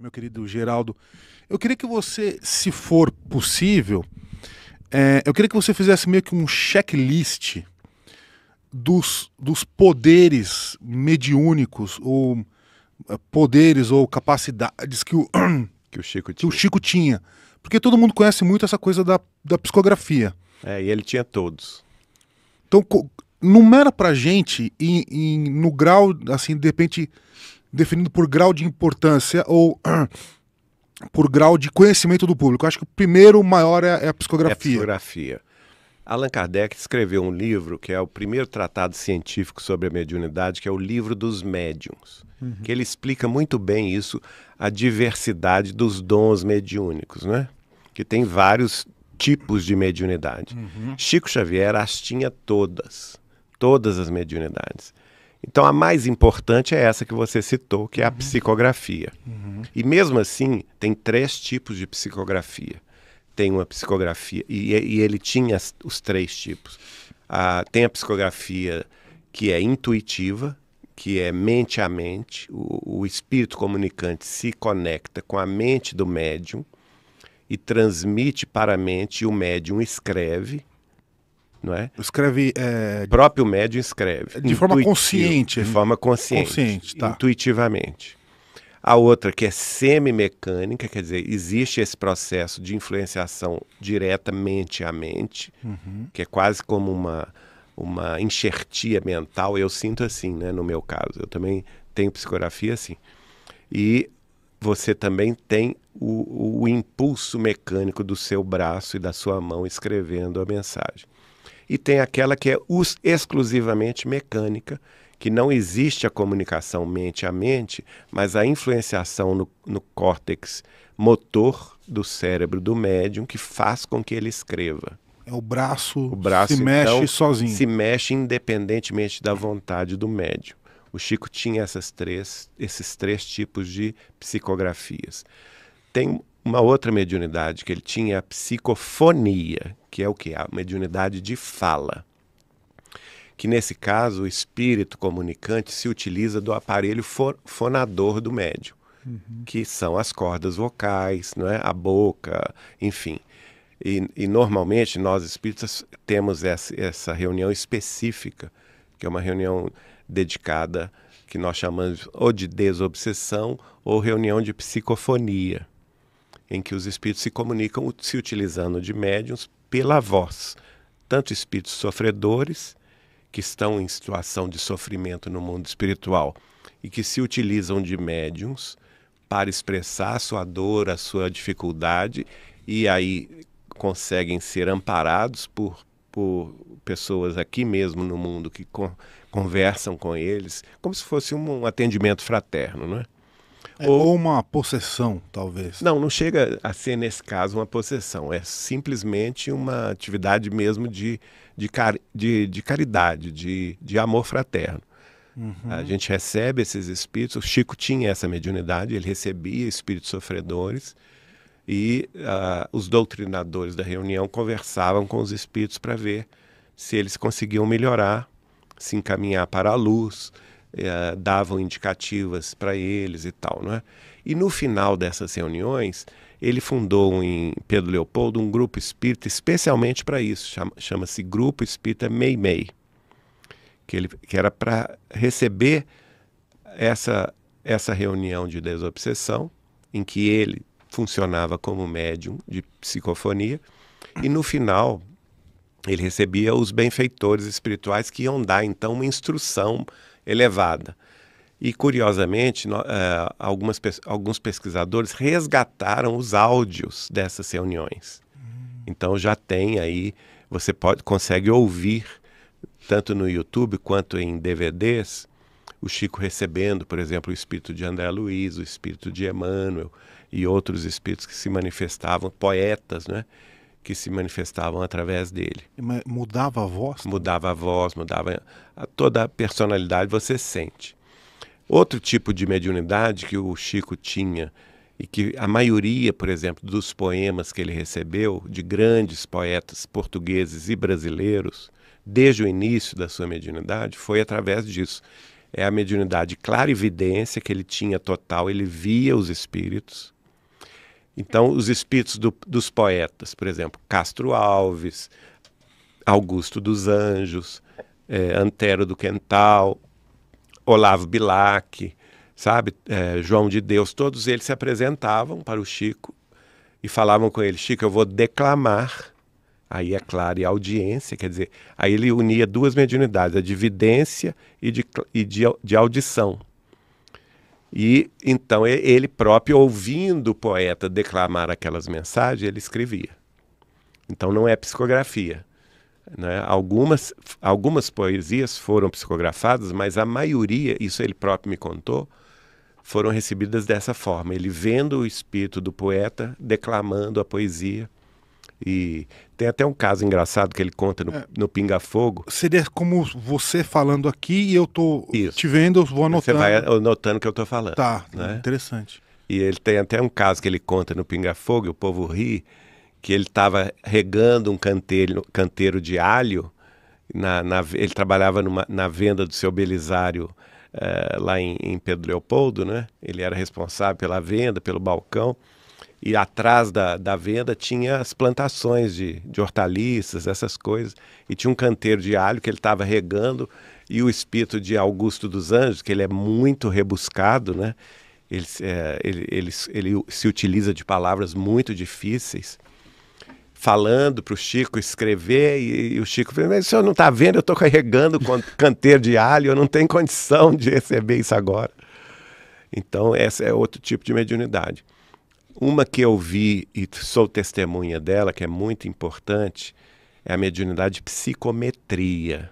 meu querido Geraldo. Eu queria que você, se for possível, eu queria que você fizesse meio que um checklist dos poderes mediúnicos, ou poderes ou capacidades Que o Chico que o tinha. Chico tinha. Porque todo mundo conhece muito essa coisa da psicografia. E ele tinha todos. Então, numera pra gente no grau, assim, de repente, definido por grau de importância ou por grau de conhecimento do público. Eu acho que o primeiro, o maior, é a É a psicografia. psicografia. Allan Kardec escreveu um livro que é o primeiro tratado científico sobre a mediunidade, que é o Livro dos Médiuns, que ele explica muito bem isso, a diversidade dos dons mediúnicos, né? Que tem vários tipos de mediunidade. Chico Xavier as tinha todas as mediunidades. Então a mais importante é essa que você citou, que é a psicografia. E mesmo assim, tem 3 tipos de psicografia. Tem uma psicografia, e ele tinha os 3 tipos. Tem a psicografia que é intuitiva, que é mente a mente. O espírito comunicante se conecta com a mente do médium e transmite para a mente, e o médium escreve, não é? Escreve O próprio médium escreve. de forma consciente. De forma consciente, tá. intuitivamente. A outra que é semimecânica, quer dizer, existe esse processo de influenciação diretamente à mente, que é quase como uma enxertia mental. Eu sinto assim, né, no meu caso. Eu também tenho psicografia assim. E você também tem o impulso mecânico do seu braço e da sua mão escrevendo a mensagem. E tem aquela que é exclusivamente mecânica, que não existe a comunicação mente a mente, mas a influenciação no córtex motor do cérebro do médium que faz com que ele escreva. O braço se mexe então, sozinho. Se mexe independentemente da vontade do médium. O Chico tinha esses três tipos de psicografias. Tem uma outra mediunidade que ele tinha, a psicofonia, que é o quê? A mediunidade de fala. Que nesse caso o espírito comunicante se utiliza do aparelho fonador do médium, que são as cordas vocais, não é? A boca, enfim. E normalmente nós espíritas temos essa reunião específica, que é uma reunião dedicada, que nós chamamos ou de desobsessão ou reunião de psicofonia, em que os espíritos se comunicam se utilizando de médiuns pela voz, tanto espíritos sofredores, que estão em situação de sofrimento no mundo espiritual e que se utilizam de médiuns para expressar a sua dor, a sua dificuldade, e aí conseguem ser amparados por pessoas aqui mesmo no mundo que conversam com eles, como se fosse um atendimento fraterno, não é? Ou uma possessão, talvez. Não chega a ser, nesse caso, uma possessão. É simplesmente uma atividade mesmo de caridade, de amor fraterno. A gente recebe esses espíritos. O Chico tinha essa mediunidade, ele recebia espíritos sofredores e os doutrinadores da reunião conversavam com os espíritos para ver se eles conseguiam melhorar, se encaminhar para a luz, davam indicativas para eles e tal, não é? E no final dessas reuniões, ele fundou em Pedro Leopoldo um grupo espírita especialmente para isso, chama-se Grupo Espírita Meimei, que era para receber essa reunião de desobsessão, em que ele funcionava como médium de psicofonia, e no final ele recebia os benfeitores espirituais que iam dar então uma instrução elevada. E, curiosamente, alguns pesquisadores resgataram os áudios dessas reuniões. Então já tem aí, você consegue ouvir, tanto no YouTube quanto em DVDs, o Chico recebendo, por exemplo, o espírito de André Luiz, o espírito de Emmanuel e outros espíritos que se manifestavam, poetas, né? Que se manifestavam através dele. Mudava a voz? Mudava a voz, mudava toda a personalidade, você sente. Outro tipo de mediunidade que o Chico tinha, e que a maioria, por exemplo, dos poemas que ele recebeu, de grandes poetas portugueses e brasileiros, desde o início da sua mediunidade, foi através disso. é a mediunidade clarividência, que ele tinha total, ele via os espíritos. Então, os espíritos dos poetas, por exemplo, Castro Alves, Augusto dos Anjos, Antero do Quental, Olavo Bilac, sabe, João de Deus, todos eles se apresentavam para o Chico e falavam com ele: Chico, eu vou declamar. Aí é claro, e a audiência, quer dizer, aí ele unia duas mediunidades, a de vidência e de audição. E então ele próprio, ouvindo o poeta declamar aquelas mensagens, ele escrevia. Então não é psicografia, né? Algumas poesias foram psicografadas, mas a maioria, isso ele próprio me contou, foram recebidas dessa forma. Ele vendo o espírito do poeta declamando a poesia. E tem até um caso engraçado que ele conta no Pinga Fogo. Seria como você falando aqui e eu tô te vendo, eu vou anotando. Você vai anotando o que eu tô falando. Tá, né? Interessante. E ele tem até um caso que ele conta no Pinga Fogo, e o povo ri, que ele estava regando um canteiro de alho. Ele trabalhava na venda do seu Belisário lá em Pedro Leopoldo, né? Ele era responsável pela venda, pelo balcão. E atrás da venda tinha as plantações de hortaliças, essas coisas. E tinha um canteiro de alho que ele estava regando. E o espírito de Augusto dos Anjos, que ele é muito rebuscado, né? Ele se utiliza de palavras muito difíceis, falando para o Chico escrever. E o Chico falou: mas o senhor não está vendo? Eu estou carregando canteiro de alho, eu não tenho condição de receber isso agora. Então, essa é outro tipo de mediunidade. Uma que eu vi e sou testemunha dela, que é muito importante, é a mediunidade de psicometria,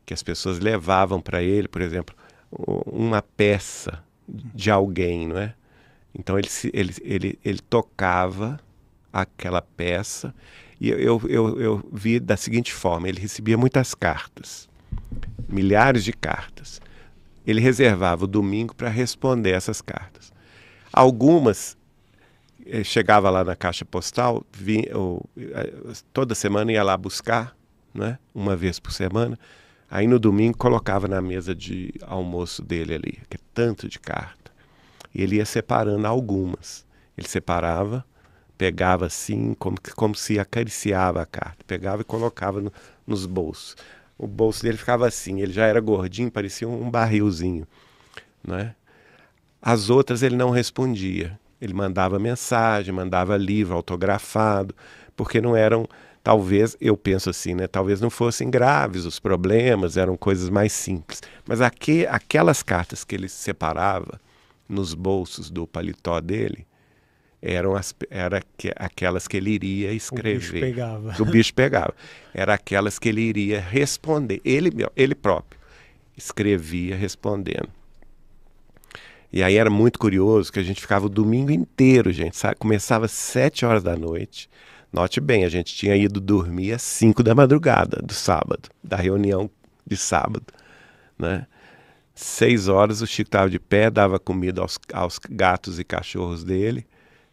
que as pessoas levavam para ele, por exemplo, uma peça de alguém, não é? Então ele tocava aquela peça e eu vi da seguinte forma: ele recebia muitas cartas, milhares de cartas. Ele reservava o domingo para responder essas cartas. Algumas chegava lá na caixa postal, toda semana ia lá buscar, né? Uma vez por semana. Aí no domingo colocava na mesa de almoço dele ali, que é tanto de carta. E ele ia separando algumas. Ele separava, pegava assim, como se acariciava a carta. Pegava e colocava nos bolsos. O bolso dele ficava assim, ele já era gordinho, parecia um barrilzinho, né? As outras ele não respondia. Ele mandava mensagem, mandava livro autografado, porque não eram, talvez, eu penso assim, né? Talvez não fossem graves os problemas, eram coisas mais simples. Mas aquelas cartas que ele separava nos bolsos do paletó dele, eram aquelas que ele iria escrever. O bicho pegava. O bicho pegava. Era aquelas que ele iria responder. Ele próprio escrevia respondendo. E aí era muito curioso que a gente ficava o domingo inteiro, gente, sabe? Começava às 7 horas da noite. Note bem, a gente tinha ido dormir às 5 da madrugada do sábado, da reunião de sábado, né? 6 horas o Chico estava de pé, dava comida aos gatos e cachorros dele.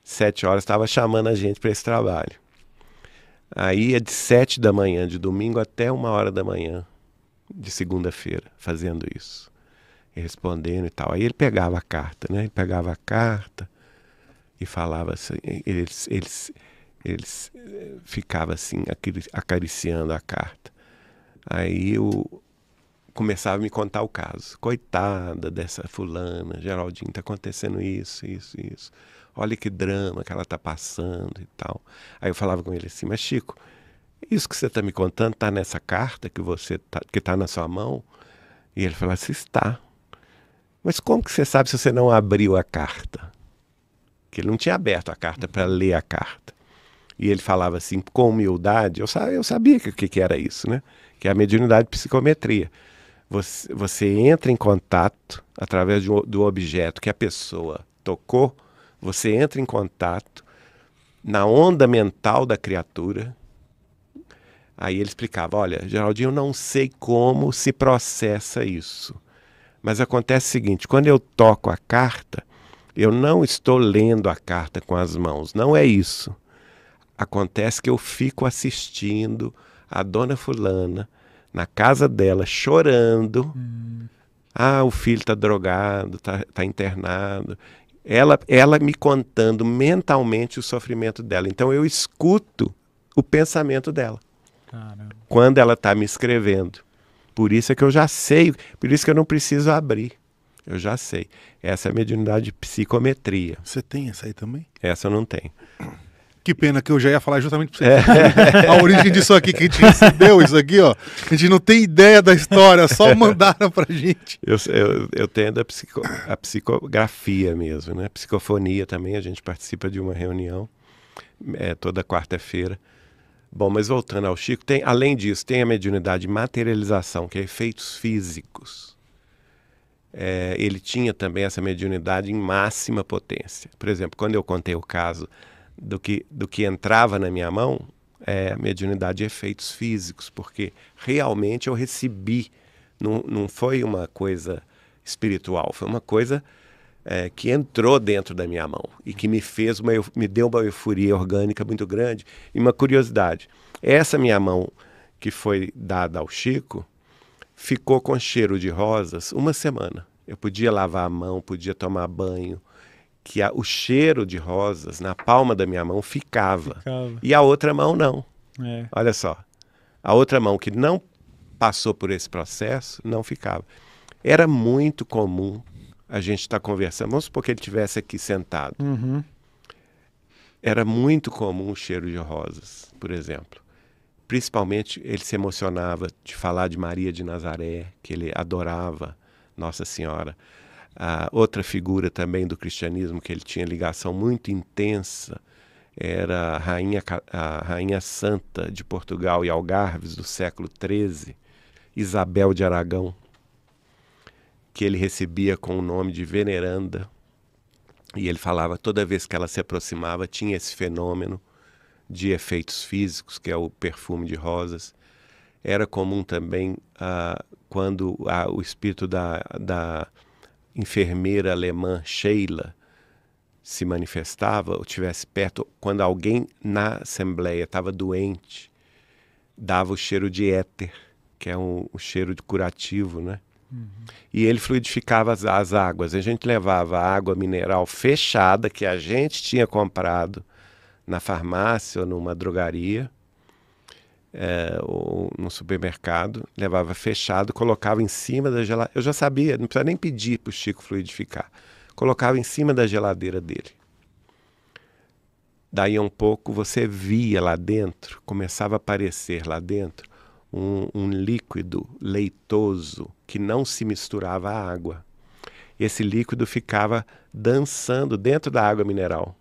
7 horas estava chamando a gente para esse trabalho. Aí é de 7 da manhã de domingo até 1 hora da manhã de segunda-feira, fazendo isso. Respondendo e tal. Aí ele pegava a carta, né? Ele pegava a carta e falava assim, eles ficavam assim, acariciando a carta. Aí começava a me contar o caso. Coitada dessa fulana, Geraldinho, tá acontecendo isso. Olha que drama que ela tá passando e tal. Aí eu falava com ele assim: mas Chico, isso que você tá me contando tá nessa carta que tá na sua mão? E ele falava assim: está. Mas como que você sabe se você não abriu a carta? Que ele não tinha aberto a carta para ler a carta. E ele falava assim, com humildade, eu sabia que era isso, né? Que é a mediunidade de psicometria. Você entra em contato através do objeto que a pessoa tocou, você entra em contato na onda mental da criatura. Aí ele explicava: olha, Geraldinho, eu não sei como se processa isso. Mas acontece o seguinte: quando eu toco a carta, eu não estou lendo a carta com as mãos. Não é isso. Acontece que eu fico assistindo a dona fulana na casa dela, chorando, Ah, o filho está drogado, tá internado. Ela me contando mentalmente o sofrimento dela. Então eu escuto o pensamento dela. Caramba. Quando ela está me escrevendo. Por isso é que eu já sei, por isso que eu não preciso abrir. Eu já sei. Essa é a mediunidade de psicometria. Você tem essa aí também? Essa eu não tenho. Que pena que eu já ia falar justamente pra você. A origem disso aqui, que a gente recebeu isso aqui, ó. A gente não tem ideia da história, só mandaram pra gente. Eu tenho a psicografia mesmo, né? Psicofonia também, a gente participa de uma reunião toda quarta-feira. Bom, mas voltando ao Chico, além disso, tem a mediunidade de materialização, que é efeitos físicos. Ele tinha também essa mediunidade em máxima potência. Por exemplo, quando eu contei o caso do que entrava na minha mão, a mediunidade de efeitos físicos, porque realmente eu recebi, não foi uma coisa espiritual, foi uma coisa que entrou dentro da minha mão e que me deu uma euforia orgânica muito grande. E uma curiosidade, essa minha mão que foi dada ao Chico ficou com cheiro de rosas uma semana. Eu podia lavar a mão, podia tomar banho, que o cheiro de rosas na palma da minha mão ficava. E a outra mão não. Olha só, a outra mão que não passou por esse processo não ficava. Era muito comum a gente estar conversando, vamos supor que ele estivesse aqui sentado. Uhum. Era muito comum o cheiro de rosas, por exemplo. Principalmente ele se emocionava de falar de Maria de Nazaré, que ele adorava Nossa Senhora. Outra figura também do cristianismo que ele tinha ligação muito intensa era a rainha santa de Portugal e Algarves do século XIII, Isabel de Aragão, que ele recebia com o nome de veneranda. E ele falava, toda vez que ela se aproximava, tinha esse fenômeno de efeitos físicos, que é o perfume de rosas. Era comum também quando o espírito da enfermeira alemã Sheila se manifestava, ou estivesse perto, quando alguém na assembleia estava doente, dava o cheiro de éter, que é o cheiro de curativo, né? Uhum. E ele fluidificava as águas. A gente levava água mineral fechada, que a gente tinha comprado na farmácia ou numa drogaria, ou no supermercado, levava fechado, colocava em cima da geladeira. Eu já sabia, não precisava nem pedir para o Chico fluidificar. Colocava em cima da geladeira dele. Daí a um pouco você via lá dentro, começava a aparecer lá dentro, um líquido leitoso que não se misturava à água. Esse líquido ficava dançando dentro da água mineral,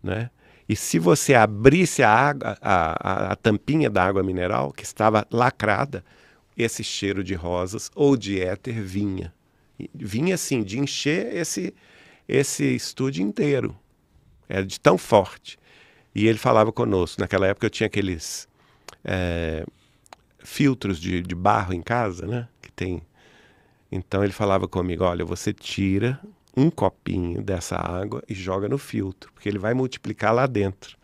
né? E se você abrisse a tampinha da água mineral, que estava lacrada, esse cheiro de rosas ou de éter vinha. Vinha assim, de encher esse estúdio inteiro. Era de tão forte. E ele falava conosco. Naquela época eu tinha aqueles filtros de barro em casa, né? Que tem. Então ele falava comigo, olha, você tira um copinho dessa água e joga no filtro, porque ele vai multiplicar lá dentro.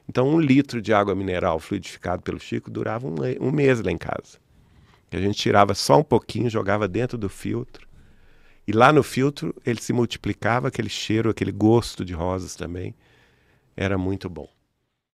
Então 1 litro de água mineral fluidificado pelo Chico durava um mês lá em casa. A gente tirava só um pouquinho, jogava dentro do filtro. E lá no filtro ele se multiplicava, aquele cheiro, aquele gosto de rosas também. Era muito bom.